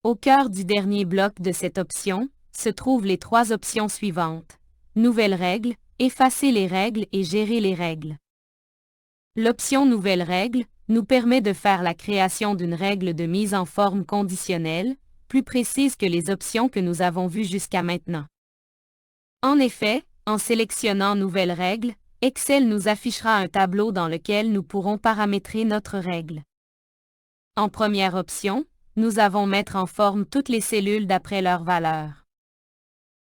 Au cœur du dernier bloc de cette option, se trouvent les trois options suivantes. Nouvelles règles, effacer les règles et gérer les règles. L'option Nouvelles règles nous permet de faire la création d'une règle de mise en forme conditionnelle, plus précise que les options que nous avons vues jusqu'à maintenant. En effet, en sélectionnant Nouvelles règles, Excel nous affichera un tableau dans lequel nous pourrons paramétrer notre règle. En première option, nous avons Mettre en forme toutes les cellules d'après leur valeur.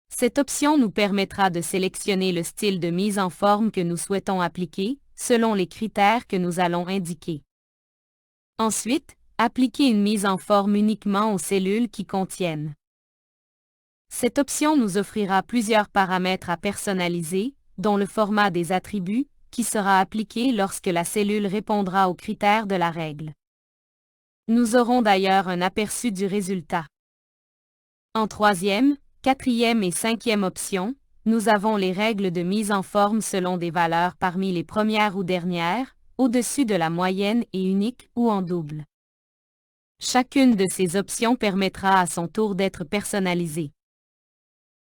Cette option nous permettra de sélectionner le style de mise en forme que nous souhaitons appliquer, selon les critères que nous allons indiquer. Ensuite, appliquer une mise en forme uniquement aux cellules qui contiennent. Cette option nous offrira plusieurs paramètres à personnaliser, dont le format des attributs, qui sera appliqué lorsque la cellule répondra aux critères de la règle. Nous aurons d'ailleurs un aperçu du résultat. En troisième, quatrième et cinquième option, nous avons les règles de mise en forme selon des valeurs parmi les premières ou dernières, au-dessus de la moyenne et unique ou en double. Chacune de ces options permettra à son tour d'être personnalisée.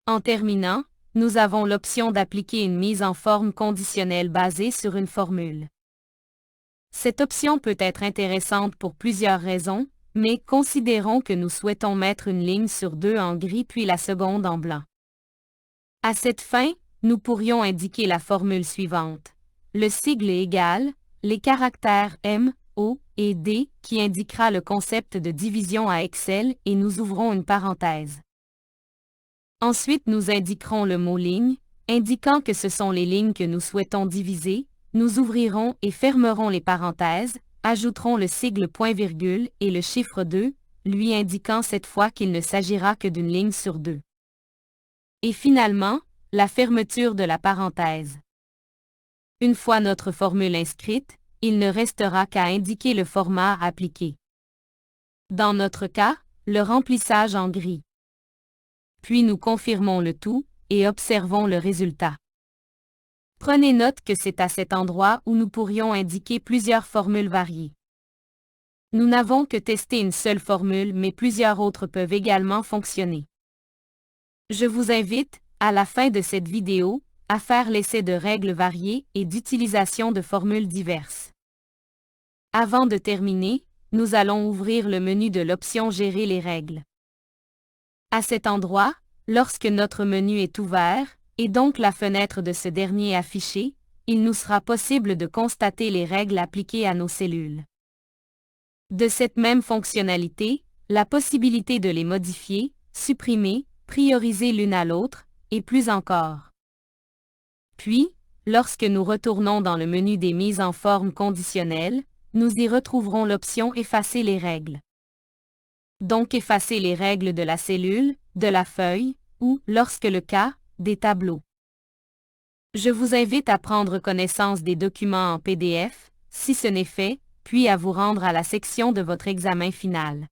En terminant, nous avons l'option d'appliquer une mise en forme conditionnelle basée sur une formule. Cette option peut être intéressante pour plusieurs raisons, mais considérons que nous souhaitons mettre une ligne sur deux en gris puis la seconde en blanc. À cette fin, nous pourrions indiquer la formule suivante. Le sigle égal, les caractères M, O et D qui indiquera le concept de division à Excel et nous ouvrons une parenthèse. Ensuite, nous indiquerons le mot ligne, indiquant que ce sont les lignes que nous souhaitons diviser, nous ouvrirons et fermerons les parenthèses, ajouterons le sigle point-virgule et le chiffre 2, lui indiquant cette fois qu'il ne s'agira que d'une ligne sur deux. Et finalement, la fermeture de la parenthèse. Une fois notre formule inscrite, il ne restera qu'à indiquer le format à appliquer. Dans notre cas, le remplissage en gris. Puis nous confirmons le tout et observons le résultat. Prenez note que c'est à cet endroit où nous pourrions indiquer plusieurs formules variées. Nous n'avons que testé une seule formule mais plusieurs autres peuvent également fonctionner. Je vous invite, à la fin de cette vidéo, à faire l'essai de règles variées et d'utilisation de formules diverses. Avant de terminer, nous allons ouvrir le menu de l'option Gérer les règles. À cet endroit, lorsque notre menu est ouvert, et donc la fenêtre de ce dernier affichée, il nous sera possible de constater les règles appliquées à nos cellules. De cette même fonctionnalité, la possibilité de les modifier, supprimer, prioriser l'une à l'autre, et plus encore. Puis, lorsque nous retournons dans le menu des mises en forme conditionnelles, nous y retrouverons l'option Effacer les règles. Donc effacer les règles de la cellule, de la feuille, ou, lorsque le cas, des tableaux. Je vous invite à prendre connaissance des documents en PDF, si ce n'est fait, puis à vous rendre à la section de votre examen final.